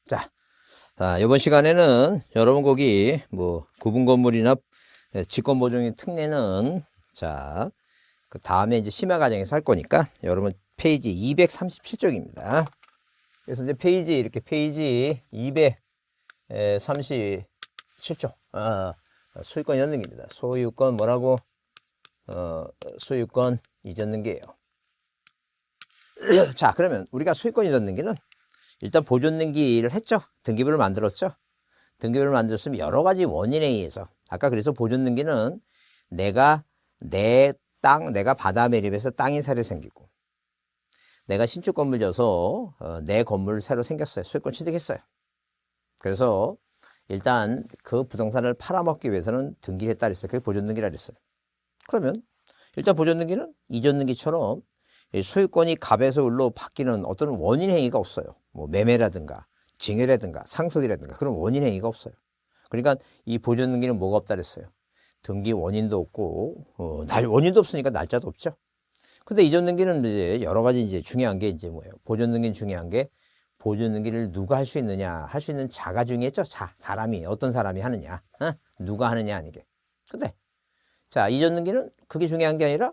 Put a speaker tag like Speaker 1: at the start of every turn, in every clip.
Speaker 1: 자, 이번 시간에는 여러분 거기 뭐 구분 건물이나 직권 보증의 특례는 자, 그 다음에 이제 심화 과정에서 할 거니까 여러분 페이지 237쪽입니다. 그래서 이제 페이지 이렇게 페이지 237쪽 소유권 연등기입니다. 소유권 뭐라고? 소유권 이전 등기예요. 자, 그러면 우리가 소유권 이전 등기는 일단 보존 등기를 했죠. 등기부를 만들었죠. 등기부를 만들었으면 여러 가지 원인에 의해서 아까 그래서 보존 등기는 내가 내 땅, 내가 바다 매립해서 땅 인사를 생기고 내가 신축 건물 져서 내 건물 새로 생겼어요. 소유권 취득했어요. 그래서 일단 그 부동산을 팔아먹기 위해서는 등기를 했다 그랬어요. 그게 보존 등기라 그랬어요. 그러면 일단 보존 등기는 이전 등기처럼 소유권이 갑에서 을로 바뀌는 어떤 원인 행위가 없어요. 뭐 매매라든가 징여라든가 상속이라든가 그런 원인 행위가 없어요. 그러니까 이 보존 등기는 뭐가 없다 그랬어요. 등기 원인도 없고 원인도 없으니까 날짜도 없죠. 근데 이전 등기는 이제 여러 가지 이제 중요한 게 이제 뭐예요? 보존 등기는 중요한 게 보존 등기를 누가 할 수 있느냐? 할 수 있는 자가 중요했죠. 사람이 어떤 사람이 하느냐? 누가 하느냐 하는 게. 근데 자, 이전 등기는 그게 중요한 게 아니라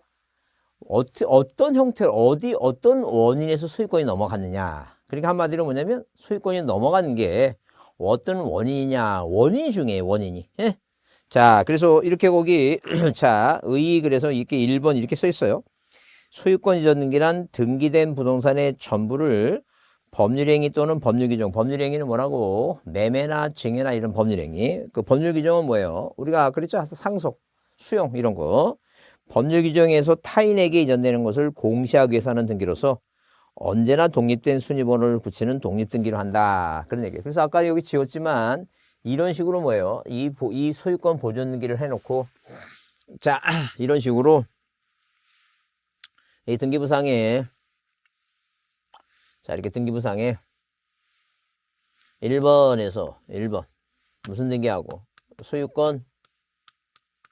Speaker 1: 어떤 형태로 어떤 원인에서 소유권이 넘어갔느냐. 그러니까 한마디로 뭐냐면 소유권이 넘어가는 게 어떤 원인이냐. 원인이 중요해요. 원인이. 예? 자, 그래서 이렇게 거기 자, 그래서 이렇게 1번 이렇게 써 있어요. 소유권 이전 등기란 등기된 부동산의 전부를 법률행위 또는 법률규정. 법률행위는 뭐라고? 매매나 증여나 이런 법률행위. 그 법률규정은 뭐예요? 우리가 그랬죠? 상속, 수용 이런 거. 법률 규정에서 타인에게 이전되는 것을 공시하기 위해서 하는 등기로서 언제나 독립된 순위번호를 붙이는 독립등기로 한다. 그런 얘기예요. 그래서 아까 여기 지웠지만 이런 식으로 뭐예요? 이 소유권 보존 등기를 해놓고 자, 이런 식으로 이 등기부상에 자, 이렇게 등기부상에 1번 무슨 등기하고 소유권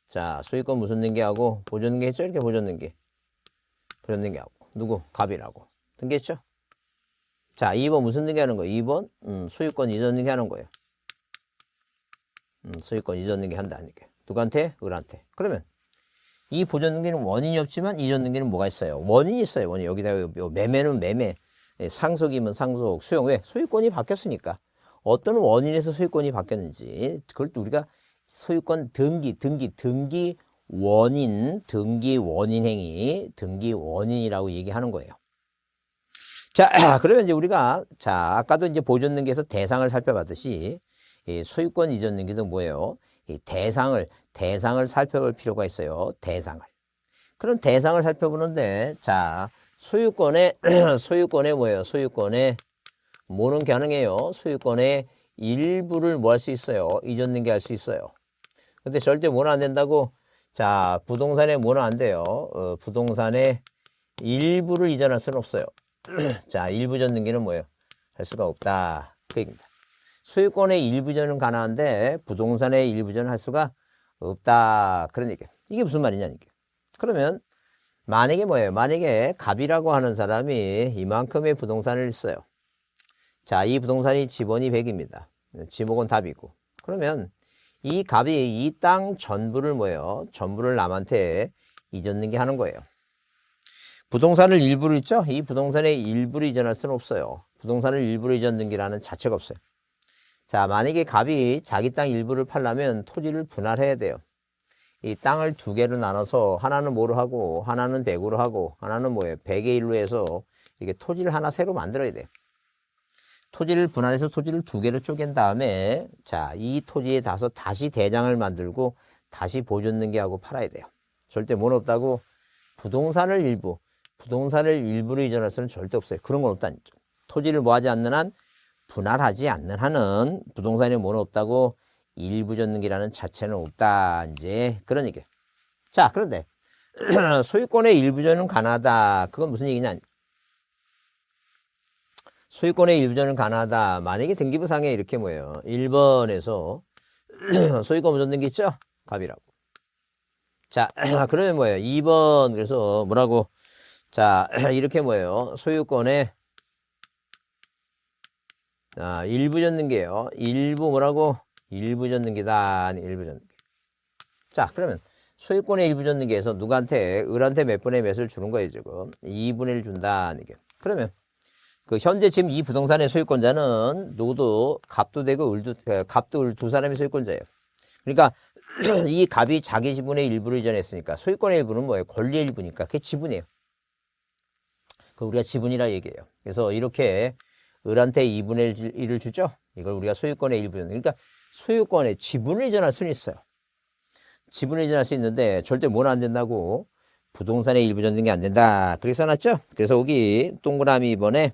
Speaker 1: 자, 소유권 무슨 등기하고 보존 등기 했죠? 이렇게 보존 등기하고 누구? 갑이라고 등기했죠? 자, 2번 무슨 등기하는 거예요? 2번 소유권 이전 등기하는 거예요. 소유권 이전 등기 한다는 게 누구한테? 을한테. 그러면 이 보존 등기는 원인이 없지만 이전 등기는 뭐가 있어요? 원인이 있어요. 원인. 여기다 매매는 매매, 상속이면 상속, 수용. 왜? 소유권이 바뀌었으니까. 어떤 원인에서 소유권이 바뀌었는지 그걸 또 우리가 소유권 등기 원인 행위, 등기 원인이라고 얘기하는 거예요. 자, 그러면 이제 우리가 자, 아까도 이제 보존 등기에서 대상을 살펴봤듯이 이 소유권 이전 등기도 뭐예요? 이 대상을 살펴볼 필요가 있어요. 대상을. 그런 대상을 살펴보는데 자, 소유권에 뭐예요? 소유권에 뭐는 가능해요? 소유권의 일부를 뭐 할 수 있어요? 이전 등기할 수 있어요. 근데 절대 뭐는 안 된다고? 자, 부동산에 뭐는 안 돼요? 부동산의 일부를 이전할 수는 없어요. 자, 일부 전 등기는 뭐예요? 할 수가 없다. 그 얘기입니다. 소유권의 일부 전은 가능한데 부동산의 일부 전은 할 수가 없다. 그런 얘기예요. 이게 무슨 말이냐 이게. 그러면 만약에 뭐예요? 만약에 갑이라고 하는 사람이 이만큼의 부동산을 있어요. 자, 이 부동산이 지번이 100입니다. 지목은 답이고. 그러면 이 갑이 이 땅 전부를 뭐예요? 전부를 남한테 이전 등기하는 거예요. 부동산을 일부를 있죠? 이 부동산의 일부를 이전할 수는 없어요. 부동산을 일부를 이전 등기라는 자체가 없어요. 자, 만약에 갑이 자기 땅 일부를 팔려면 토지를 분할해야 돼요. 이 땅을 두 개로 나눠서 하나는 뭐로 하고 하나는 100으로 하고 하나는 뭐예요? 100의 1로 해서 이게 토지를 하나 새로 만들어야 돼요. 토지를 분할해서 토지를 두 개로 쪼갠 다음에 자, 이 토지에 다서 다시 대장을 만들고 다시 보존 등기하고 팔아야 돼요. 절대 뭐 없다고? 부동산을 일부로 이전할 수는 절대 없어요. 그런 건 없다니까. 토지를 뭐 하지 않는 한 분할하지 않는 한은 부동산에 뭐는 없다고? 일부 전등기라는 자체는 없다. 이제 그런 얘기예요. 자, 그런데 소유권의 일부 전은 가능하다. 그건 무슨 얘기냐? 소유권의 일부 전은 가능하다. 만약에 등기부상에 이렇게 뭐예요? 1번에서 소유권 무전 등기 있죠? 갑이라고. 자, 그러면 뭐예요? 2번 그래서 뭐라고? 자, 이렇게 뭐예요? 소유권의 일부 젖는게요. 일부 뭐라고? 일부 젖는게다. 일부 젖는게. 자, 그러면 소유권의 일부 젖는게에서 누구한테? 을한테 몇 분의 몇을 주는 거예요, 지금. 2분의 1 준다. 이게. 그러면 그 현재 지금 이 부동산의 소유권자는 누구도 갑도 되고 갑도 을 두 사람이 소유권자예요. 그러니까 이 갑이 자기 지분의 일부를 이전했으니까 소유권의 일부는 뭐예요? 권리의 일부니까 그게 지분이에요. 그 우리가 지분이라 얘기해요. 그래서 이렇게 을한테 2분의 1을 주죠. 이걸 우리가 소유권의 일부. 그러니까 소유권의 지분을 이전할 수는 있어요. 지분을 이전할 수 있는데 절대 뭐는 안 된다고? 부동산의 일부 젖는 게 안 된다. 그렇게 써놨죠? 그래서 여기 동그라미 2번에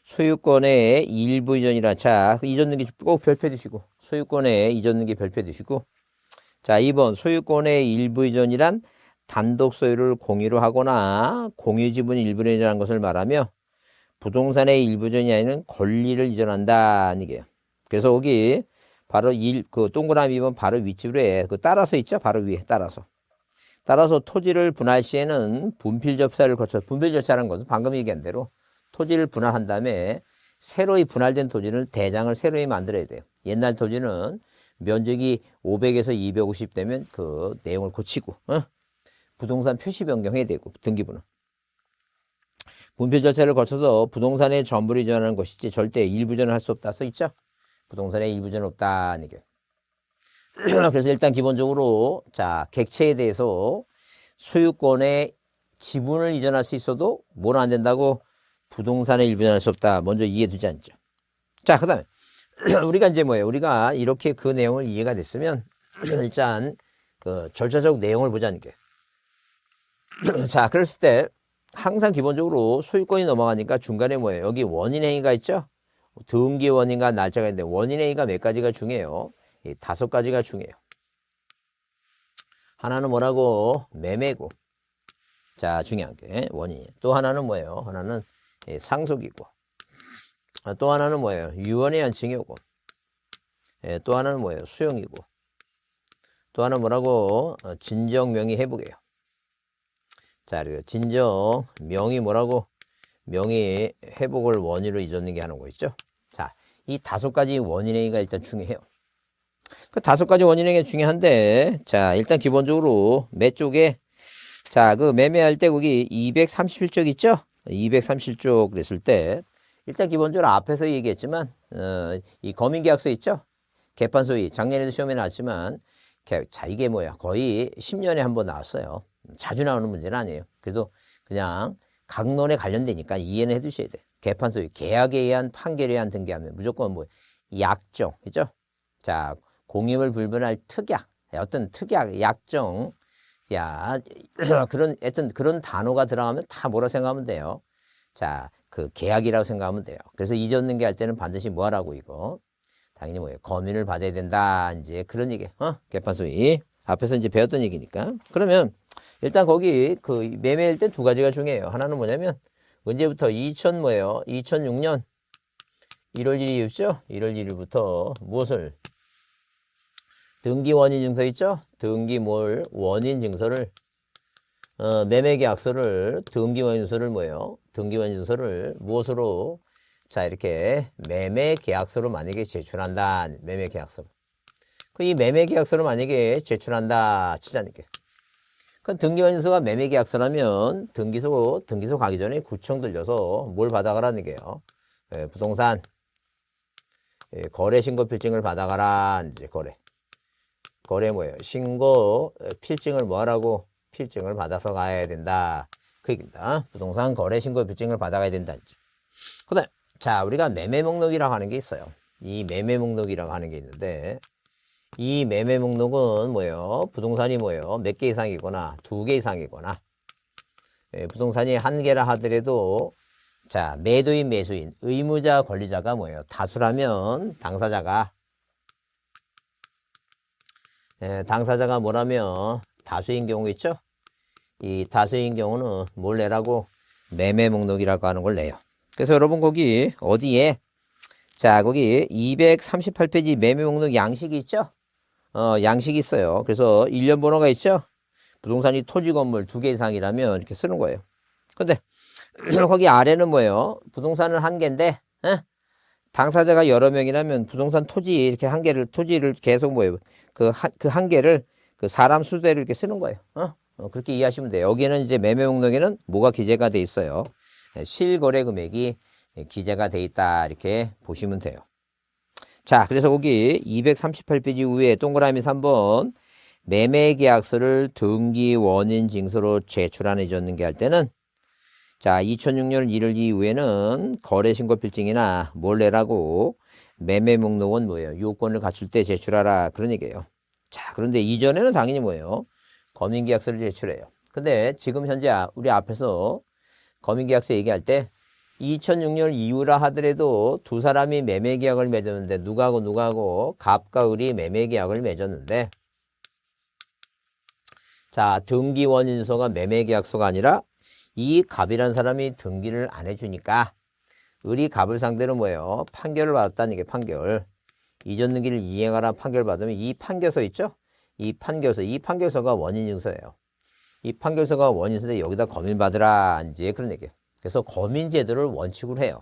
Speaker 1: 소유권의 일부 이전이라. 자, 이전는 게 꼭 별표 두시고 소유권의 이전는 게 별표 두시고. 자, 2번 소유권의 일부 이전이란 단독 소유를 공유로 하거나 공유 지분이 일부를 이전한 것을 말하며 부동산의 일부 이전이 아니는 권리를 이전한다. 이게요. 그래서 여기 바로 그 동그라미 2번 바로 윗줄에 그 따라서 있죠? 바로 위에 따라서 토지를 분할 시에는 분필 절차를 거쳐. 분필 절차라는 것은 방금 얘기한 대로 토지를 분할한 다음에 새로이 분할된 토지를 대장을 새로이 만들어야 돼요. 옛날 토지는 면적이 500에서 250 되면 그 내용을 고치고 부동산 표시 변경해야 되고 등기부는. 분필 절차를 거쳐서 부동산의 전부를 이전하는 것이지 절대 일부 이전을 할 수 없다 써 있죠? 부동산의 일부 이전 없다. 이게. 그래서 일단 기본적으로 자, 객체에 대해서 소유권의 지분을 이전할 수 있어도 뭐는 안 된다고? 부동산의 일부 이전할 수 없다. 먼저 이해되지 않죠. 자, 그다음에 우리가 이제 뭐예요? 우리가 이렇게 그 내용을 이해가 됐으면 일단 그 절차적 내용을 보자는 게. 자, 그랬을 때 항상 기본적으로 소유권이 넘어가니까 중간에 뭐예요? 여기 원인 행위가 있죠? 등기 원인과 날짜가 있는데 원인 행위가 몇 가지가 중요해요? 5가지가 중요해요. 하나는 뭐라고? 매매고. 자, 중요한 게 원인이에요. 또 하나는 뭐예요? 하나는 상속이고. 또 하나는 뭐예요? 유언에 의한 징여고. 또 하나는 뭐예요? 수용이고. 또 하나는 뭐라고? 진정 명의 회복이에요. 자, 그리고 진정 명의 뭐라고? 명의 회복을 원인으로 잊었는 게 하는 거 있죠? 자, 이 5가지 원인 행위가 일단 중요해요. 그 5가지 원인 행위가 중요한데, 자, 일단 기본적으로 몇 쪽에, 자, 그 매매할 때 거기 237쪽 있죠? 237쪽 그랬을 때, 일단 기본적으로 앞에서 얘기했지만, 이 검인계약서 있죠? 개판소위, 작년에도 시험에 나왔지만, 자, 이게 뭐야? 거의 10년에 한 번 나왔어요. 자주 나오는 문제는 아니에요. 그래도 그냥 강론에 관련되니까 이해는 해두셔야 돼요. 개판소위, 계약에 의한 판결에 의한 등기하면 무조건 뭐 약정, 그죠? 자, 공임을 불분할 특약, 어떤 특약, 약정, 야, 그런, 하여튼 그런 단어가 들어가면 다 뭐라 생각하면 돼요. 자, 그 계약이라고 생각하면 돼요. 그래서 잊었는 게 할 때는 반드시 뭐 하라고 이거? 당연히 뭐예요? 검인을 받아야 된다. 이제 그런 얘기, 개판소위. 앞에서 이제 배웠던 얘기니까. 그러면 일단 거기 그 매매일 때 2가지가 중요해요. 하나는 뭐냐면 언제부터 2006년 1월 1일이었죠? 1월 1일부터 무엇을? 등기 원인 증서 있죠? 등기 원인 증서를 매매 계약서를 등기 원인 증서를 뭐예요? 등기 원인 증서를 무엇으로? 자, 이렇게 매매 계약서로 만약에 제출한다. 매매 계약서. 그 이 매매 계약서를 만약에 제출한다 치자니까. 그 등기원인서가 매매 계약서라면 등기소 가기 전에 구청 들려서 뭘 받아가라는 게요. 부동산 거래 신고 필증을 받아가라. 이제 거래 뭐예요? 신고 필증을 뭐 하라고? 필증을 받아서 가야 된다. 그 얘기입니다. 부동산 거래 신고 필증을 받아가야 된다. 그다음 자, 우리가 매매 목록이라고 하는 게 있어요. 이 매매 목록이라고 하는 게 있는데 이 매매 목록은 뭐예요? 부동산이 뭐예요? 몇 개 이상이거나 2개 이상이거나 부동산이 1개라 하더라도 자, 매도인, 매수인, 의무자, 권리자가 뭐예요? 다수라면 당사자가 뭐라면 다수인 경우 있죠? 이 다수인 경우는 뭘 내라고? 매매 목록이라고 하는 걸 내요. 그래서 여러분 거기 어디에 자, 거기 238페이지 매매 목록 양식이 있죠? 양식이 있어요. 그래서 일련 번호가 있죠? 부동산이 토지 건물 2개 이상이라면 이렇게 쓰는 거예요. 근데 거기 아래는 뭐예요? 부동산은 1개인데 당사자가 여러 명이라면 부동산 토지 이렇게 한 개를 토지를 계속 뭐예요? 그 한 개를 그 사람 수대로 이렇게 쓰는 거예요. 그렇게 이해하시면 돼요. 여기는 이제 매매 목록에는 뭐가 기재가 돼 있어요. 실거래 금액이 기재가 돼 있다 이렇게 보시면 돼요. 자, 그래서 거기 238페이지 위에 동그라미 3번 매매계약서를 등기 원인 징수로 제출하는 줬는 게 할 때는 자 2006년 1월 이후에는 거래신고필증이나 뭘 내라고 매매 목록은 뭐예요? 요건을 갖출 때 제출하라 그런 얘기예요. 자, 그런데 이전에는 당연히 뭐예요? 검인계약서를 제출해요. 근데 지금 현재 우리 앞에서 검인계약서 얘기할 때 2006년 이후라 하더라도 두 사람이 매매계약을 맺었는데 누가하고 갑과 을이 매매계약을 맺었는데 자 등기원인서가 매매계약서가 아니라 이 갑이라는 사람이 등기를 안 해주니까 을이 갑을 상대로 뭐예요? 판결을 받았다는 게 판결. 이전 등기를 이행하라 판결 받으면 이 판결서 있죠? 이 판결서가 원인증서예요. 이 판결서가 원인서인데 여기다 검인 받으라 이제 그런 얘기예요. 그래서 검인 제도를 원칙으로 해요.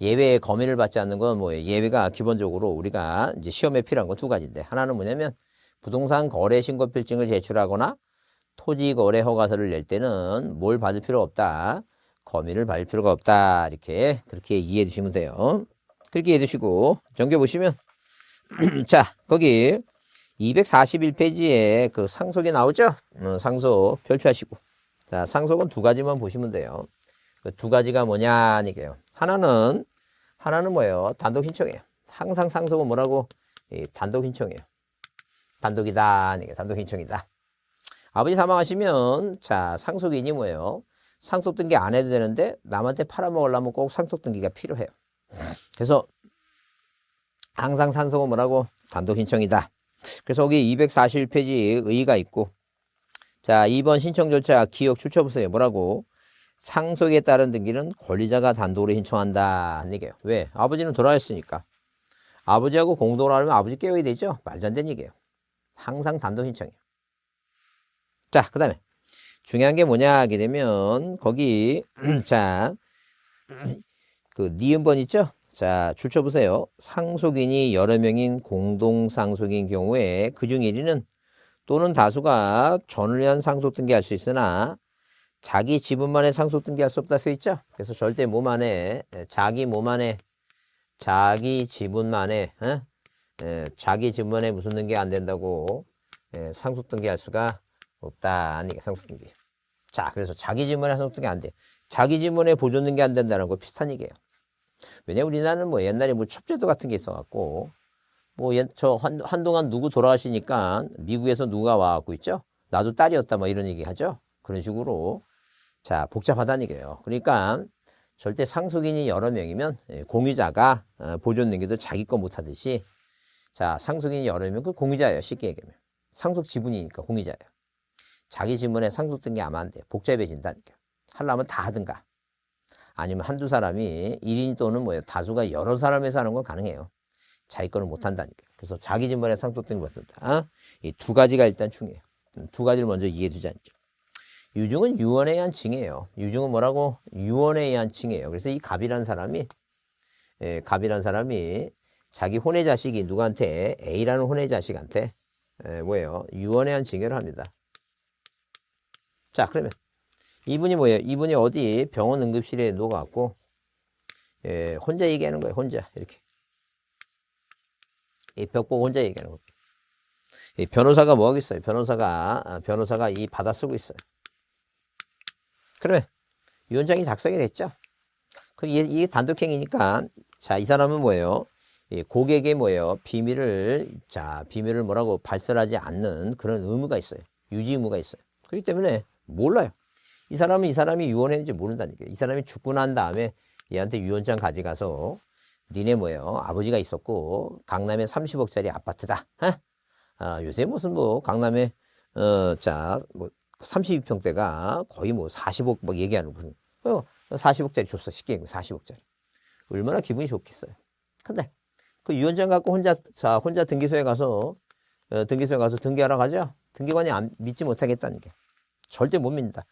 Speaker 1: 예외에 검인을 받지 않는 건 뭐예요? 예외가 기본적으로 우리가 이제 시험에 필요한 건 두 가지인데 하나는 뭐냐면 부동산 거래 신고 필증을 제출하거나 토지 거래 허가서를 낼 때는 뭘 받을 필요 없다. 검인을 받을 필요가 없다. 이렇게 그렇게 이해해 주시면 돼요. 그렇게 이해해 주시고 정규 보시면 자, 거기 241페이지에 그 상속이 나오죠? 상속 별표하시고. 자, 상속은 두 가지만 보시면 돼요. 그 두 가지가 뭐냐, 이게요. 하나는 뭐예요? 단독 신청이에요. 항상 상속은 뭐라고? 단독 신청이에요. 단독이다, 이게 단독 신청이다. 아버지 사망하시면, 자, 상속인이 뭐예요? 상속 등기 안 해도 되는데, 남한테 팔아먹으려면 꼭 상속 등기가 필요해요. 그래서, 항상 상속은 뭐라고? 단독 신청이다. 그래서 여기 241페이지 의의가 있고, 자, 2번 신청 절차 기억 추쳐보세요. 뭐라고? 상속에 따른 등기는 권리자가 단독으로 신청한다. 하는 얘기예요. 왜? 아버지는 돌아가셨으니까. 아버지하고 공동으로 하면 아버지 깨워야 되죠? 말도 안 되는 얘기예요. 항상 단독 신청이에요. 자, 그 다음에 중요한 게 뭐냐 하게 되면 거기 자, 그 니은번 있죠? 자, 출처보세요. 상속인이 여러 명인 공동상속인 경우에 그중 1위는 또는 다수가 전을 위한 상속 등기할 수 있으나 자기 지분만에 상속 등기할 수 없다 써 있죠? 그래서 절대 몸 안에 자기 지분만에 자기 지분만에 무슨 등기 안 된다고 상속 등기할 수가 없다. 아니 상속 등기. 자, 그래서 자기 지분만에 상속 등기 안 돼. 자기 지분에 보존 등기 안 된다는 거 비슷한 얘기예요. 왜냐 우리나라는 뭐 옛날에 뭐 첩제도 같은 게 있어갖고 뭐 한동안 누구 돌아가시니까 미국에서 누가 와갖고 있죠? 나도 딸이었다 뭐 이런 얘기 하죠? 그런 식으로 자 복잡하다는 얘기예요. 그러니까 절대 상속인이 여러 명이면 공유자가 보존 등기도 자기 거 못하듯이 자 상속인이 여러 명이면 그 공유자예요. 쉽게 얘기하면 상속 지분이니까 공유자예요. 자기 지분에 상속 등기 하면 안 돼. 복잡해진다니까. 하려면 다 하든가 아니면 한두 사람이 1인 또는 뭐예요 다수가 여러 사람에서 하는 건 가능해요. 자기 거는 못 한다니까. 그래서 자기 지분에 상속 등기 못 한다. 이 두 가지가 일단 중요해요. 두 가지를 먼저 이해해 두지 않죠. 유증은 유언에 의한 징이에요. 유증은 뭐라고? 유언에 의한 징이에요. 그래서 이 갑이라는 사람이 자기 혼외 자식이 누구한테 A라는 혼외 자식한테 뭐예요? 유언에 의한 징계를 합니다. 자, 그러면 이분이 뭐예요? 이분이 어디 병원 응급실에 누워갖고 혼자 얘기하는 거예요. 혼자 이렇게 이 벽 보고 혼자 얘기하는 거예요. 이 변호사가 뭐 하겠어요? 변호사가 이 받아 쓰고 있어요. 그러면 유언장이 작성이 됐죠. 이게 단독행위니까 자, 이 사람은 뭐예요? 고객의 뭐예요? 비밀을 뭐라고 발설하지 않는 그런 의무가 있어요. 유지 의무가 있어요. 그렇기 때문에 몰라요. 이 사람이 유언했는지 모른다는 거예요. 이 사람이 죽고 난 다음에 얘한테 유언장 가져가서 니네 뭐예요? 아버지가 있었고 강남에 30억짜리 아파트다. 요새 무슨 뭐 강남에 뭐 32평대가 거의 뭐 40억 막 얘기하는 그런 40억짜리 줬어. 쉽게 얘기하면 40억짜리. 얼마나 기분이 좋겠어요. 근데 그 유언장 갖고 혼자 등기소에 가서 등기하러 가죠. 등기관이 믿지 못하겠다는 게 절대 못 믿는다.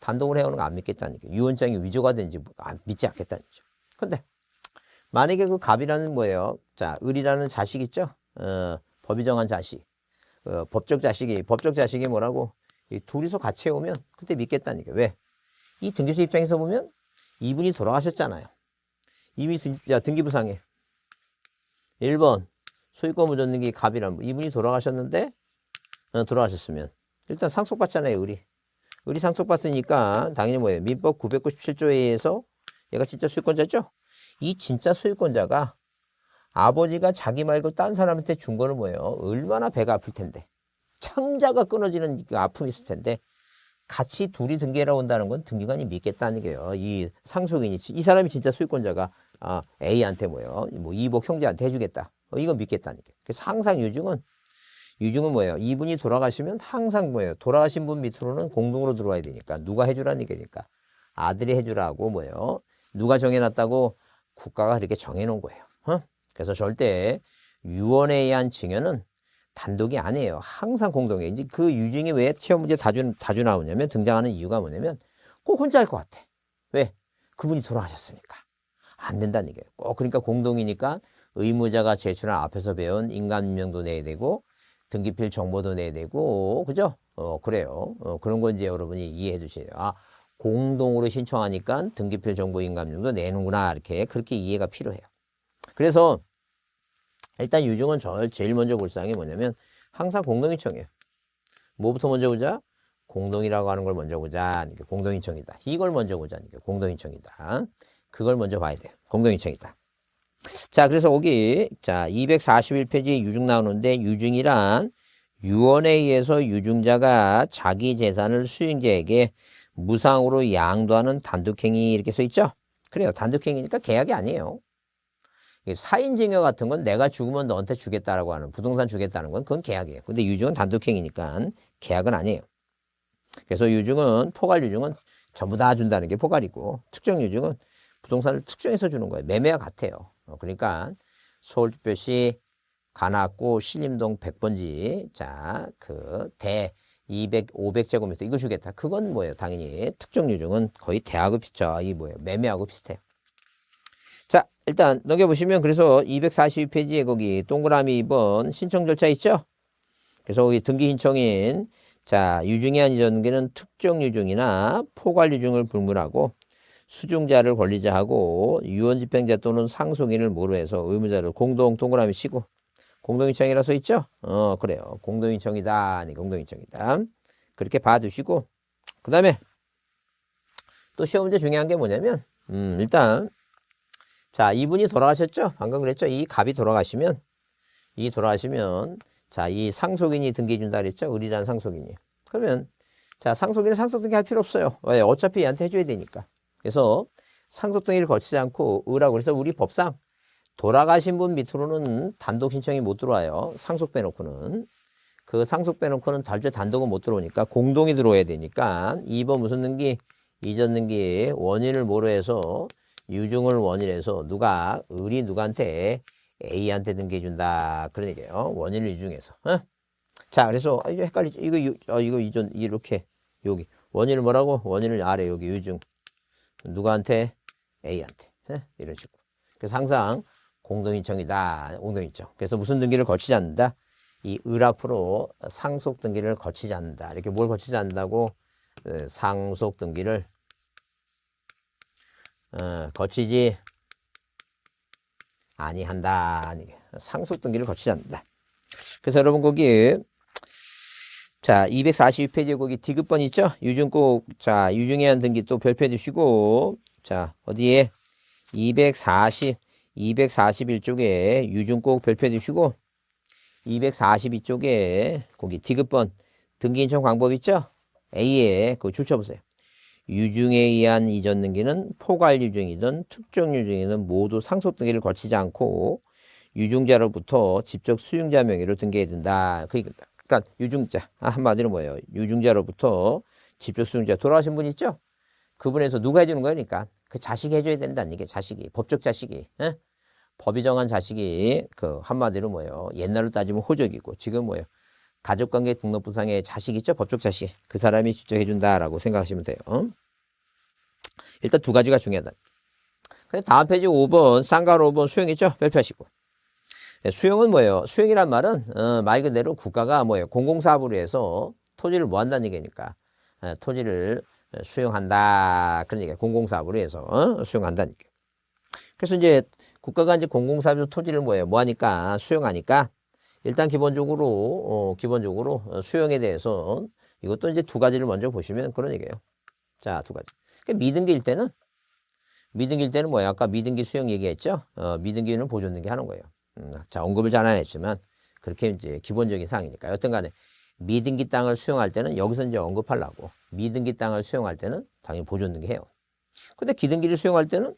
Speaker 1: 단독으로 해오는 거 안 믿겠다는 게 유언장이 위조가 된지 믿지 않겠다는 거죠. 근데 만약에 그 갑이라는 뭐예요? 자, 을이라는 자식 있죠? 법이 정한 자식. 법적 자식이 뭐라고? 이 둘이서 같이 해오면 그때 믿겠다는 게 왜? 이 등기소 입장에서 보면 이분이 돌아가셨잖아요. 이미 등기부상에 1번 소유권 무전등기 갑이란 이분이 돌아가셨는데 돌아가셨으면 일단 상속받잖아요. 을이 상속받으니까 당연히 뭐예요? 민법 997조에 의해서 얘가 진짜 소유권자죠? 이 진짜 소유권자가 아버지가 자기 말고 딴 사람한테 준 거는 뭐예요? 얼마나 배가 아플 텐데. 창자가 끊어지는 그 아픔이 있을 텐데 같이 둘이 등기하러 온다는 건 등기관이 믿겠다는 게요. 이 상속인이 이 사람이 진짜 소유권자가 A한테 뭐예요? 뭐 이복 형제한테 해주겠다. 이건 믿겠다는 게. 그래서 항상 유증은 뭐예요? 이분이 돌아가시면 항상 뭐예요? 돌아가신 분 밑으로는 공동으로 들어와야 되니까 누가 해주라는 얘기니까 아들이 해주라고 뭐예요? 누가 정해놨다고 국가가 그렇게 정해놓은 거예요. 그래서 절대 유언에 의한 증여는 단독이 아니에요. 항상 공동이에요. 이제 그 유증이 왜 시험 문제 자주 나오냐면 등장하는 이유가 뭐냐면 꼭 혼자 할 것 같아. 왜? 그분이 돌아가셨으니까. 안 된다는 얘기예요. 꼭 그러니까 공동이니까 의무자가 제출한 앞에서 배운 인감명도 내야 되고 등기필 정보도 내야 되고 그죠? 그래요. 그런 건 이제 여러분이 이해해 주셔야 돼요. 공동으로 신청하니까 등기필 정보 인감명도 내는구나. 그렇게 이해가 필요해요. 그래서 일단 유증은 제일 먼저 볼 사항이 뭐냐면 항상 공동인청이에요. 뭐부터 먼저 보자? 공동이라고 하는 걸 먼저 보자. 공동인청이다. 이걸 먼저 보자. 공동인청이다. 그걸 먼저 봐야 돼요. 공동인청이다. 자, 그래서 여기 자 241페이지에 유증 나오는데 유증이란 유언에 의해서 유증자가 자기 재산을 수용자에게 무상으로 양도하는 단독행위 이렇게 써 있죠? 그래요. 단독행위니까 계약이 아니에요. 사인증여 같은 건 내가 죽으면 너한테 주겠다라고 하는 부동산 주겠다는 건 그건 계약이에요. 근데 유증은 단독행위니까 계약은 아니에요. 그래서 유증은 포괄 유증은 전부 다 준다는 게 포괄이고 특정 유증은 부동산을 특정해서 주는 거예요. 매매와 같아요. 그러니까 서울특별시 관악구 신림동 100번지 자 그 대 500제곱미터 이거 주겠다. 그건 뭐예요? 당연히 특정 유증은 거의 대하고 비슷해요. 이 뭐예요? 매매하고 비슷해요. 자, 일단 넘겨보시면 그래서 242페이지에 거기 동그라미 2번 신청 절차 있죠? 그래서 거기 등기 신청인 자 유증이 아닌 전개는 특정 유증이나 포괄 유증을 불문하고 수증자를 권리자하고 유언집행자 또는 상속인을 모로 해서 의무자를 공동 동그라미 치고 공동인청이라 써 있죠? 그래요. 공동인청이다. 공동인청이다. 그렇게 봐두시고 그 다음에 또 시험 문제 중요한 게 뭐냐면 일단 자, 이분이 돌아가셨죠? 방금 그랬죠? 이 갑이 돌아가시면, 자, 이 상속인이 등기해준다 그랬죠? 을이라는 상속인이. 그러면, 자, 상속인은 상속등기 할 필요 없어요. 왜? 어차피 얘한테 해줘야 되니까. 그래서 상속등기를 거치지 않고 을하고 그래서 우리 법상 돌아가신 분 밑으로는 단독 신청이 못 들어와요. 상속 빼놓고는. 그 상속 빼놓고는 단독은 못 들어오니까 공동이 들어와야 되니까 2번 무슨 등기? 이전 등기 원인을 모로 해서 유증을 원인해서 을이 누구한테 A한테 등기해준다. 그런 얘기예요. 원인을 유증해서. 자, 그래서 이거 헷갈리죠. 이거 이전 이렇게 여기 원인을 뭐라고? 원인을 아래 여기 유증 누구한테? A한테. 이런 식으로. 그래서 항상 공동인청이다. 공동인청. 그래서 무슨 등기를 거치지 않는다? 이 을 앞으로 상속 등기를 거치지 않는다. 이렇게 뭘 거치지 않는다고? 상속 등기를 거치지 아니한다. 상속 등기를 거치지 않는다. 그래서 여러분 거기 자 242페이지에 거기 디귿번 있죠? 유증 꼭 자 유증에 의한 등기 또 별표해 주시고 자 어디에 241쪽에 유증 꼭 별표해 주시고 242쪽에 거기 디귿번 등기 신청 방법 있죠? A에 그거 줄쳐보세요. 유증에 의한 이전 등기는 포괄 유증이든 특정 유증이든 모두 상속 등기를 거치지 않고 유증자로부터 직접 수용자 명의로 등기해야 된다. 그러니까 유증자 한마디로 뭐예요? 유증자로부터 직접 수용자 돌아가신 분 있죠? 그분에서 누가 해주는 거니까 그 자식이 해줘야 된다는 게 자식이 법적 자식이 법이 정한 자식이 그 한마디로 뭐예요? 옛날로 따지면 호적이고 지금 뭐예요? 가족관계 등록부상의 자식 있죠? 법적 자식. 그 사람이 직접 해준다라고 생각하시면 돼요. 일단 두 가지가 중요하다. 다음 페이지 5번, 쌍가로 5번 수용 있죠? 별표하시고. 수용은 뭐예요? 수용이란 말은 말 그대로 국가가 뭐예요? 공공사업으로 해서 토지를 뭐 한다는 얘기니까 토지를 수용한다 그런 얘기예요. 공공사업으로 해서 수용한다는 얘기예요. 그래서 이제 국가가 이제 공공사업에서 토지를 뭐예요? 뭐 하니까 수용하니까 일단 기본적으로 수용에 대해서 이것도 이제 두 가지를 먼저 보시면 그런 얘기예요. 자, 두 가지. 그러니까 미등기일 때는 뭐예요? 아까 미등기 수용 얘기했죠? 미등기는 보존등기 하는 거예요. 자, 언급을 잘 안 했지만 그렇게 이제 기본적인 사항이니까. 여튼 간에 미등기 땅을 수용할 때는 여기서 이제 언급하려고 미등기 땅을 수용할 때는 당연히 보존등기 해요. 근데 기등기를 수용할 때는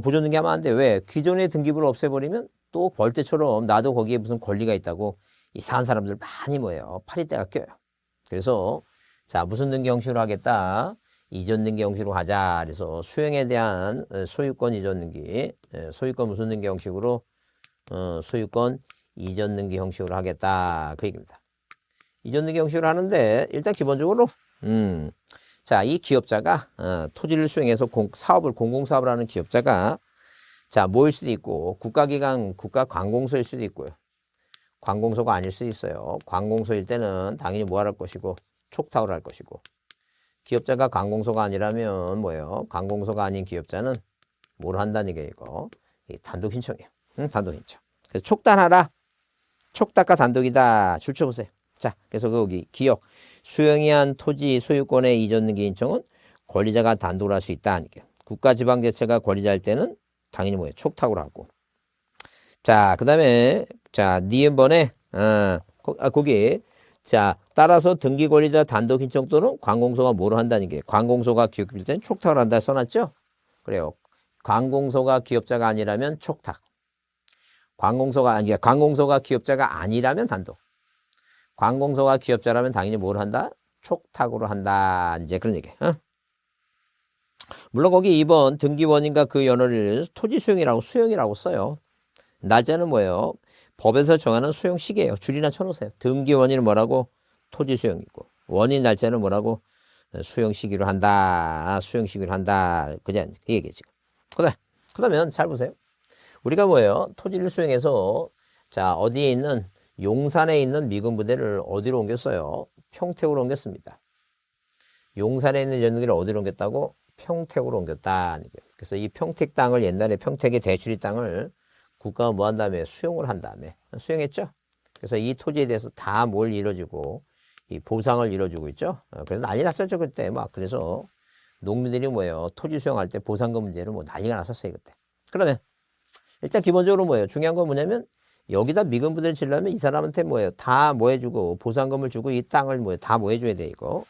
Speaker 1: 보존등기 하면 안 돼. 왜? 기존의 등기부를 없애버리면 또 벌떼처럼 나도 거기에 무슨 권리가 있다고 이상한 사람들 많이 뭐예요? 파리떼가 껴요. 그래서 자, 무슨 등기 형식으로 하겠다? 이전 등기 형식으로 하자. 그래서 수용에 대한 소유권 이전 등기, 소유권 무슨 등기 형식으로? 소유권 이전 등기 형식으로 하겠다. 그 얘기입니다. 이전 등기 형식으로 하는데 일단 기본적으로 자, 이 기업자가 토지를 수용해서 공공사업을 하는 기업자가 자, 뭐일 수도 있고 국가기관, 국가관공서일 수도 있고요. 관공서가 아닐 수도 있어요. 관공서일 때는 당연히 뭐 할 것이고 촉탁을 할 것이고 기업자가 관공서가 아니라면 뭐예요? 관공서가 아닌 기업자는 뭘 한다는 게 이거 단독 신청이에요. 단독 신청. 그래서 촉단하라. 촉탁과 단독이다. 줄쳐보세요. 자, 그래서 거기 기억 수용이 한 토지 소유권의 이전 등기 신청은 권리자가 단독으로 할 수 있다 하니까 국가지방자치가 권리자일 때는 당연히 뭐예요? 촉탁으로 하고. 자, 그다음에 자, 니은번에 거기 자, 따라서 등기 권리자 단독 신청 또는 관공서가 뭐로 한다는 게 관공서가 기업일 때는 촉탁을 한다 써놨죠? 그래요. 관공서가 기업자가 아니라면 촉탁. 관공서가 기업자가 아니라면 단독. 관공서가 기업자라면 당연히 뭘 한다? 촉탁으로 한다. 이제 그런 얘기. 물론 거기 2번 등기원인과 그 연월일 토지 수용이라고 써요. 날짜는 뭐예요? 법에서 정하는 수용 시기예요. 줄이나 쳐놓으세요. 등기원인은 뭐라고? 토지 수용이고 원인 날짜는 뭐라고? 수용 시기로 한다. 수용 시기로 한다. 그냥 그 얘기지. 그러면 잘 보세요. 우리가 뭐예요? 토지를 수용해서 자, 어디에 있는 용산에 있는 미군 부대를 어디로 옮겼어요? 평택으로 옮겼습니다. 용산에 있는 연구기를 어디로 옮겼다고? 평택으로 옮겼다. 그래서 이 평택 땅을 옛날에 평택의 대출이 땅을 국가가 뭐 한 다음에 수용을 한 다음에 수용했죠. 그래서 이 토지에 대해서 다 뭘 이뤄주고 이 보상을 이뤄주고 있죠. 그래서 난리 났었죠 그때 막. 그래서 농민들이 뭐예요? 토지 수용할 때 보상금 문제를 뭐 난리가 났었어요 그때. 그러면 일단 기본적으로 뭐예요? 중요한 건 뭐냐면 여기다 미군 부대를 지려면 이 사람한테 뭐예요? 다 뭐 해주고 보상금을 주고 이 땅을 뭐예요? 다 뭐 해줘야 돼 이거.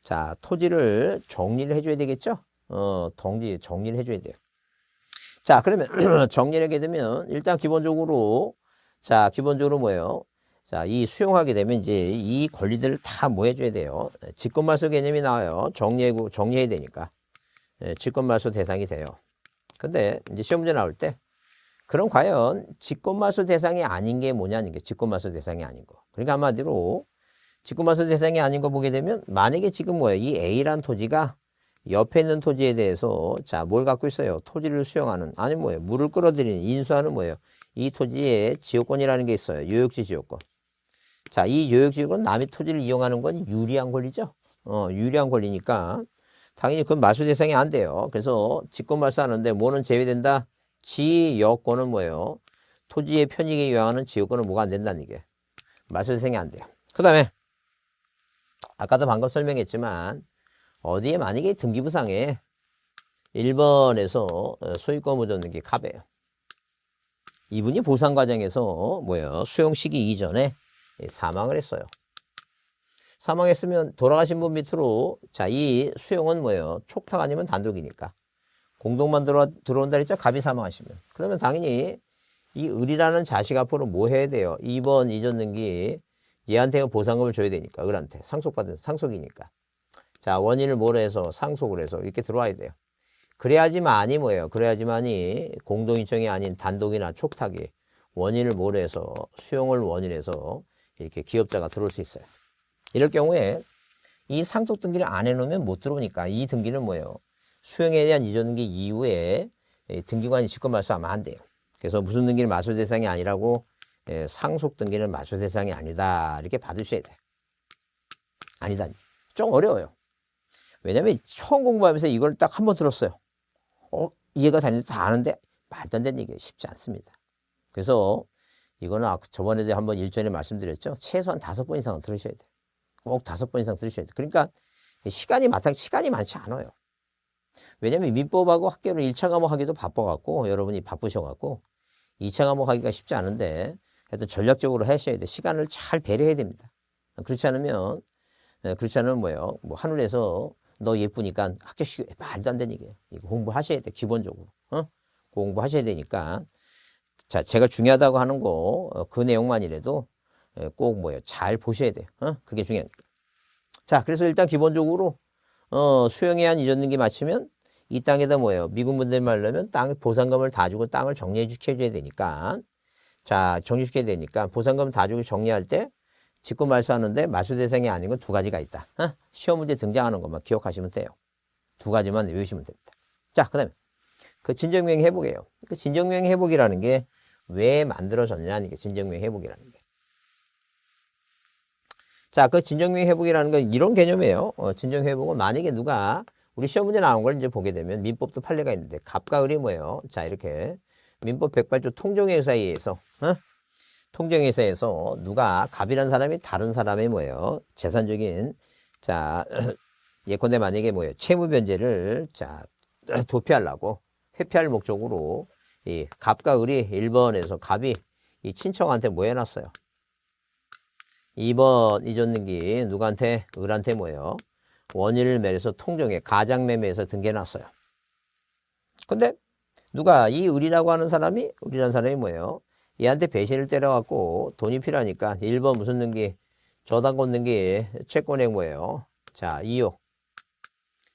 Speaker 1: 자, 토지를 정리를 해줘야 되겠죠. 정리를 해줘야 돼요. 자, 그러면 정리를 하게 되면 일단 기본적으로 뭐예요? 자, 이 수용하게 되면 이제 이 권리들을 다 뭐 해줘야 돼요? 직권말소 개념이 나와요. 정리해야 되니까. 직권말소 대상이 돼요. 근데 이제 시험 문제 나올 때 그럼 과연 직권말소 대상이 아닌 게 뭐냐는 게 직권말소 대상이 아닌 거. 그러니까 한마디로 직권말소 대상이 아닌 거 보게 되면 만약에 지금 뭐예요? 이 A란 토지가 옆에 있는 토지에 대해서 자, 뭘 갖고 있어요? 토지를 수용하는 아니 뭐예요? 물을 끌어들이는 인수하는 뭐예요? 이 토지에 지역권이라는 게 있어요. 요역지 지역권. 자, 이 요역지 지역권 남의 토지를 이용하는 건 유리한 권리죠. 유리한 권리니까 당연히 그건 말소 대상이 안 돼요. 그래서 직권 말소하는데 뭐는 제외된다? 지역권은 뭐예요? 토지의 편익에 요하는 지역권은 뭐가 안 된다는 게 말소 대상이 안 돼요. 그 다음에 아까도 방금 설명했지만 어디에 만약에 등기부상에 1번에서 소유권 보존등기 갑이에요. 이분이 보상 과정에서 뭐예요? 수용 시기 이전에 사망을 했어요. 사망했으면 돌아가신 분 밑으로 자, 이 수용은 뭐예요? 촉탁 아니면 단독이니까 공동만 들어온다 그랬죠? 갑이 사망하시면. 그러면 당연히 이 을이라는 자식 앞으로 뭐 해야 돼요? 2번 이전 등기 얘한테 보상금을 줘야 되니까 을한테 상속이니까. 자, 원인을 뭐로 해서 상속을 해서 이렇게 들어와야 돼요. 그래야지만이 뭐예요? 그래야지만이 공동인청이 아닌 단독이나 촉탁이 원인을 뭐로 해서 수용을 원인해서 이렇게 기업자가 들어올 수 있어요. 이럴 경우에 이 상속 등기를 안 해놓으면 못 들어오니까 이 등기는 뭐예요? 수용에 대한 이전 등기 이후에 등기관이 직권 말소하면 안 돼요. 그래서 무슨 등기는 말소 대상이 아니라고 상속 등기는 말소 대상이 아니다 이렇게 받으셔야 돼요. 아니다. 좀 어려워요. 왜냐면 처음 공부하면서 이걸 딱 한 번 들었어요. 이해가 되는데 다 아는데 말도 안 되는 얘기예요. 쉽지 않습니다. 그래서 이거는 저번에도 한번 일전에 말씀드렸죠. 최소한 5번 이상은 들으셔야 돼요. 꼭 5번 이상 들으셔야 돼요. 그러니까 시간이 많지 않아요. 왜냐면 민법하고 학교를 1차 과목 하기도 바빠갖고 여러분이 바쁘셔갖고 2차 과목 하기가 쉽지 않은데 하여튼 전략적으로 하셔야 돼요. 시간을 잘 배려해야 됩니다. 그렇지 않으면 뭐예요? 뭐 하늘에서 너 예쁘니까 학교 말도 안 되는 얘기예요. 이거 공부하셔야 돼. 기본적으로. 공부하셔야 되니까. 자, 제가 중요하다고 하는 거, 그 내용만이라도 꼭 뭐예요? 잘 보셔야 돼요. 그게 중요하니까. 자, 그래서 일단 기본적으로, 수용에 한 이전 등기 마치면 이 땅에다 뭐예요? 미군분들 말하면 땅에 보상금을 다 주고 땅을 정리시켜줘야 되니까. 자, 정리시켜야 되니까 보상금 다 주고 정리할 때 직권 말소하는데 말소 대상이 아닌 건 2가지가 있다. 시험 문제 등장하는 것만 기억하시면 돼요. 2가지만 외우시면 됩니다. 자, 그 다음에 그 진정명의 회복이에요. 그 진정명의 회복이라는 게 왜 만들어졌냐, 이게 진정명의 회복이라는 게. 자, 그 진정명의 회복이라는 건 이런 개념이에요. 진정회복은 만약에 누가 우리 시험 문제 나온 걸 이제 보게 되면 민법도 판례가 있는데 갑과 을이 뭐예요? 자, 이렇게 민법 108조 통정의 의사에 의해서 통정의 의사에서 누가 갑이라는 사람이 다른 사람의 뭐예요? 재산적인 자 예컨대 만약에 뭐예요? 채무 변제를 자 도피하려고 회피할 목적으로 이 갑과 을이 1번에서 갑이 이 친척한테 뭐 해놨어요? 2번 이전 등기 누구한테? 을한테 뭐예요? 원인을 매려서 통정에 가장매매해서 등기해놨어요. 근데 누가 이 을이라고 하는 사람이 을이라는 사람이 뭐예요? 얘한테 배신을 때려갖고 돈이 필요하니까 1번 무슨 등기? 저당권 등기 채권액 뭐예요? 자 2억.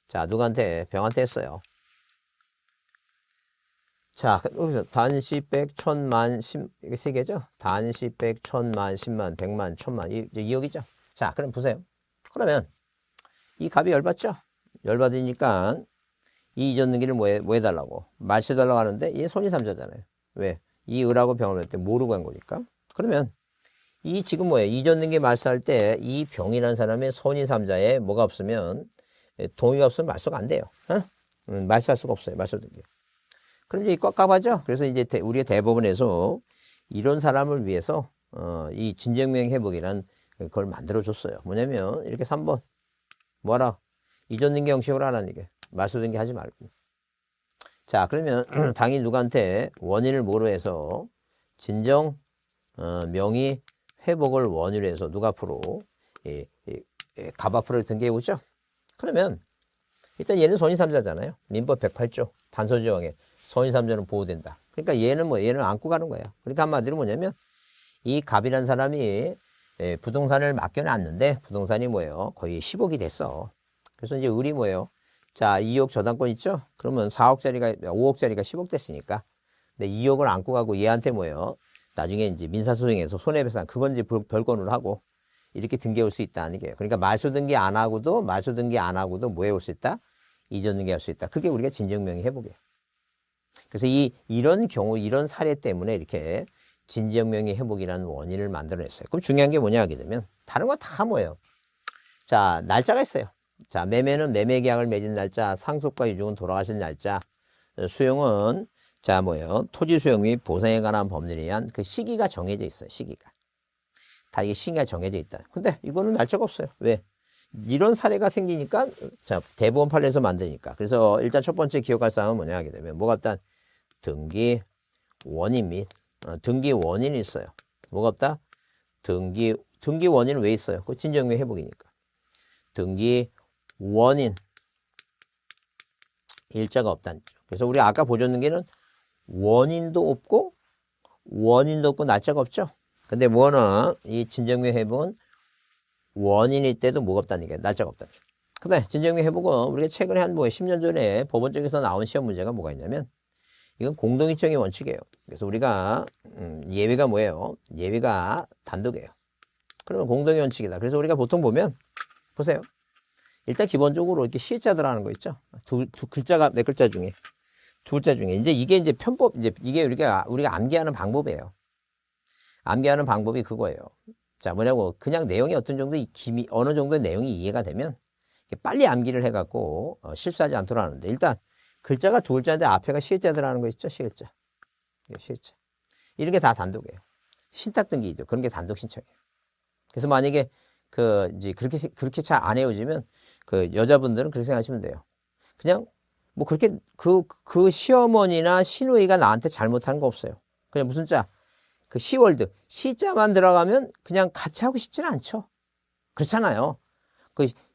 Speaker 1: 자 누구한테? 병한테 했어요. 자 여기서 단시 백 천만 이게 3개죠? 단시 백 천만 10만 100만 1000만 이제 2억이죠? 자 그럼 보세요. 그러면 이 갑이 열받죠? 열받으니까 이 이전 등기를 뭐 해달라고? 말소해달라고 하는데 얘 손이삼자잖아요. 왜? 이 을하고 병을 할 때 모르고 한 거니까. 그러면 이 지금 뭐예요? 이전 등기 말소할 때 이 병이라는 사람의 손이삼자에 뭐가 없으면 동의가 없으면 말소가 안 돼요. 말소할 수가 없어요. 말소 등기. 그럼 이제 꽉까봐죠. 그래서 이제 우리가 대법원에서 이런 사람을 위해서 이 진정명 회복이란 그걸 만들어줬어요. 뭐냐면 이렇게 3번 뭐하라? 이전 등기 형식으로 하라는 얘기예요. 말소 등기 하지 말고. 자 그러면 당연히 누구한테 원인을 뭐로 해서 진정 명의 회복을 원인으로 해서 누가 앞으로 갑 앞으로 등기해 오죠. 그러면 일단 얘는 손이3자잖아요. 민법 108조 단서조항에 손이3자는 보호된다. 그러니까 얘는 뭐 얘는 안고 가는 거예요. 그러니까 한마디로 뭐냐면 이 갑이라는 사람이 부동산을 맡겨놨는데 부동산이 뭐예요? 거의 10억이 됐어. 그래서 이제 을이 뭐예요? 자 2억 저당권 있죠? 그러면 5억짜리가 10억 됐으니까 근데 2억을 안고 가고 얘한테 뭐예요? 나중에 이제 민사소송에서 손해배상 그건 이제 별건으로 하고 이렇게 등기해 올 수 있다는 게 그러니까 말소 등기 안 하고도 뭐 해 올 수 있다? 이전 등기할 수 있다. 그게 우리가 진정명의 회복이에요. 그래서 이런 경우 이런 사례 때문에 이렇게 진정명의 회복이라는 원인을 만들어냈어요. 그럼 중요한 게 뭐냐 하게 되면 다른 거 다 뭐예요? 자 날짜가 있어요. 자 매매는 매매계약을 맺은 날짜, 상속과 유증은 돌아가신 날짜, 수용은 자 뭐예요? 토지 수용 및 보상에 관한 법률에 의한 그 시기가 정해져 있어요. 시기가 다 이게 시기가 정해져 있다. 근데 이거는 날짜가 없어요. 왜? 이런 사례가 생기니까 자 대법원 판례에서 만드니까. 그래서 일단 첫 번째 기억할 사항은 뭐냐 하게 되면 뭐가 없다? 등기 원인 및 등기 원인이 있어요. 뭐가 없다? 등기 원인은 왜 있어요? 그 진정명 회복이니까. 등기 원인 일자가 없다는 거죠. 그래서 우리 아까 보여줬는 게는 원인도 없고 날짜가 없죠. 근데 뭐는 이 진정명 회복은 원인일 때도 뭐가 없다는 게 날짜가 없다는 거죠. 근데 진정명 회복은 우리가 최근에 한 10년 전에 법원 쪽에서 나온 시험 문제가 뭐가 있냐면 이건 공동이청의 원칙이에요. 그래서 우리가 예외가 뭐예요? 예외가 단독이에요. 그러면 공동의 원칙이다. 그래서 우리가 보통 보면 보세요. 일단 기본적으로 이렇게 시자들 하는 거 있죠. 두 글자가 몇 글자 중에 두 글자 중에 이제 이게 이제 편법 이제 이게 우리가 암기하는 방법이에요. 암기하는 방법이 그거예요. 자, 뭐냐고 그냥 내용이 어떤 정도 김이 어느 정도의 내용이 이해가 되면 빨리 암기를 해갖고 실수하지 않도록 하는데 일단 글자가 두 글자인데 앞에가 시읒자 들어가는 거 있죠, 시읒자. 시읒자. 이런 게 다 단독이에요. 신탁 등기죠. 그런 게 단독 신청이에요. 그래서 만약에 이제 그렇게 잘 안 외워지면 여자분들은 그렇게 생각하시면 돼요. 그냥 뭐 그렇게 그 시어머니나 시누이가 나한테 잘못한 거 없어요. 그냥 무슨 자, 시월드, 시자만 들어가면 그냥 같이 하고 싶지는 않죠. 그렇잖아요.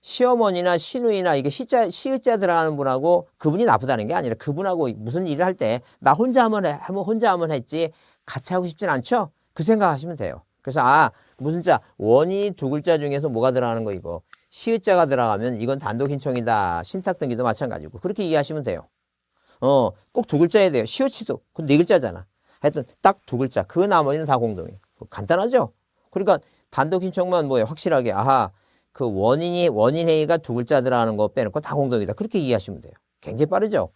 Speaker 1: 시어머니나 시누이나 이게 시자 들어가는 분하고 그분이 나쁘다는 게 아니라 그분하고 무슨 일을 할 때 나 혼자 하면 했지 같이 하고 싶진 않죠. 그 생각하시면 돼요. 그래서 무슨 자, 원이 두 글자 중에서 뭐가 들어가는 거 이거 시자가 들어가면 이건 단독 신청이다. 신탁 등기도 마찬가지고 그렇게 이해하시면 돼요. 꼭 두 글자여야 돼요. 시오치도 그 네 글자잖아. 하여튼 딱 두 글자. 그 나머지는 다 공동이에요. 간단하죠? 그러니까 단독 신청만 뭐예요? 확실하게 원인 회의가 두 글자 들어가는 거 빼놓고 다 공동이다. 그렇게 이해하시면 돼요. 굉장히 빠르죠?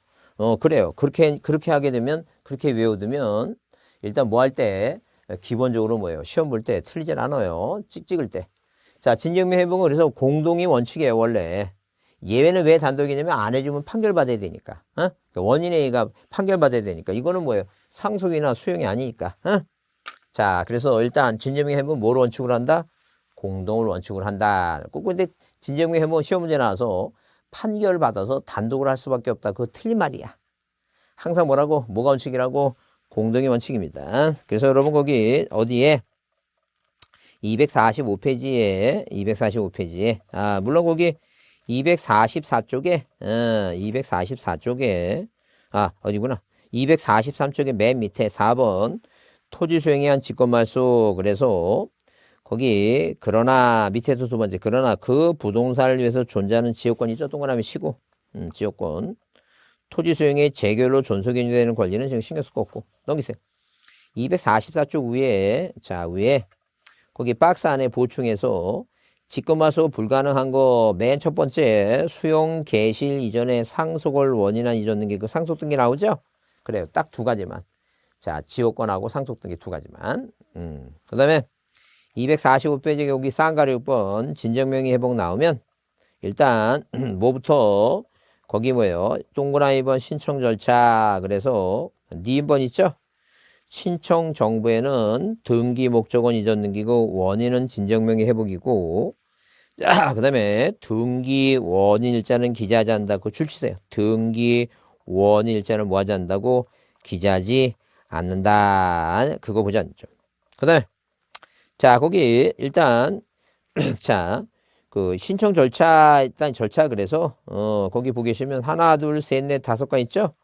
Speaker 1: 그래요. 그렇게 하게 되면 그렇게 외워두면 일단 뭐 할 때 기본적으로 뭐예요? 시험 볼 때 틀리질 않아요. 찍을 때. 자, 진정명 회복은 그래서 공동이 원칙이에요, 원래. 예외는 왜 단독이냐면 안 해주면 판결받아야 되니까. 그러니까 원인회의가 판결받아야 되니까. 이거는 뭐예요? 상속이나 수용이 아니니까. 자, 그래서 일단 진정명 회복은 뭘 원칙으로 한다? 공동을 원칙으로 한다. 꼭 근데 진정명 회복은 시험 문제 나와서 판결받아서 단독으로 할 수밖에 없다. 그거 틀린 말이야. 항상 뭐라고? 뭐가 원칙이라고? 공동이 원칙입니다. 그래서 여러분 거기 어디에? 245페이지에 물론 거기 244쪽에 244쪽에 어디구나 243쪽에 맨 밑에 4번 토지 수용에 의한 직권말소. 그래서 거기 그러나 밑에서 두 번째 그러나 그 부동산을 위해서 존재하는 지역권이죠. 동그라미 치고 지역권 토지 수용의 재결로 존속이 되는 권리는 지금 신경 쓸 거 없고 넘기세요. 244쪽 위에 위에 거기 박스 안에 보충해서 직권말소 불가능한 거 맨 첫 번째 수용 개실 이전에 상속을 원인한 이전 등기 그 상속 등기 나오죠? 그래요. 딱 두 가지만. 자, 지역권하고 상속 등기 두 가지만. 그다음에 245페이지 여기 쌍가리 6번 진정명의 회복 나오면 일단 뭐부터 거기 뭐예요? 동그라미 번 신청 절차. 그래서 니은번 있죠? 신청 정보에는 등기 목적은 이전 등기고 원인은 진정명의 회복이고 자, 그다음에 등기 원인 일자는 기재하지 않는다. 그거 줄치세요. 등기 원인 일자는 뭐 하지 않는다고? 기재하지 않는다. 그거 보지 않죠. 그다음에 자, 거기 일단 자, 신청 절차 일단 절차 그래서 거기 보시면 하나, 둘, 셋, 넷, 다섯 건 있죠?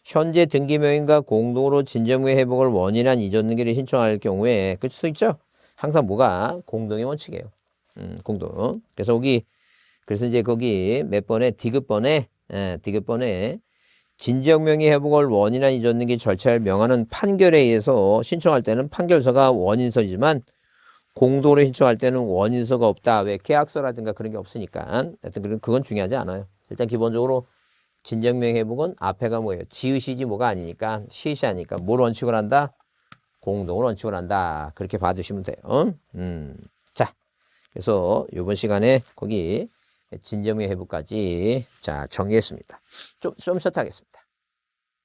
Speaker 1: 현재 등기명인과 공동으로 진정의 회복을 원인한 이전 등기를 신청할 경우에 그럴 수 있죠? 항상 뭐가 공동의 원칙이에요. 공동. 그래서 이제 거기 몇 번에 디귿번에 진정명의 회복을 원인한 이전 등기 절차를 명하는 판결에 의해서 신청할 때는 판결서가 원인서지만 공동으로 신청할 때는 원인서가 없다. 왜? 계약서라든가 그런 게 없으니까. 하여튼 그건 중요하지 않아요. 일단 기본적으로 진정명 회복은 앞에가 뭐예요? 지읒이지 뭐가 아니니까 시읒이 아니니까 뭘 원칙으로 한다? 공동을 원칙으로 한다. 그렇게 봐두시면 돼요. 자, 그래서 이번 시간에 거기 진정명 회복까지 자 정리했습니다. 좀 쉬었다 하겠습니다.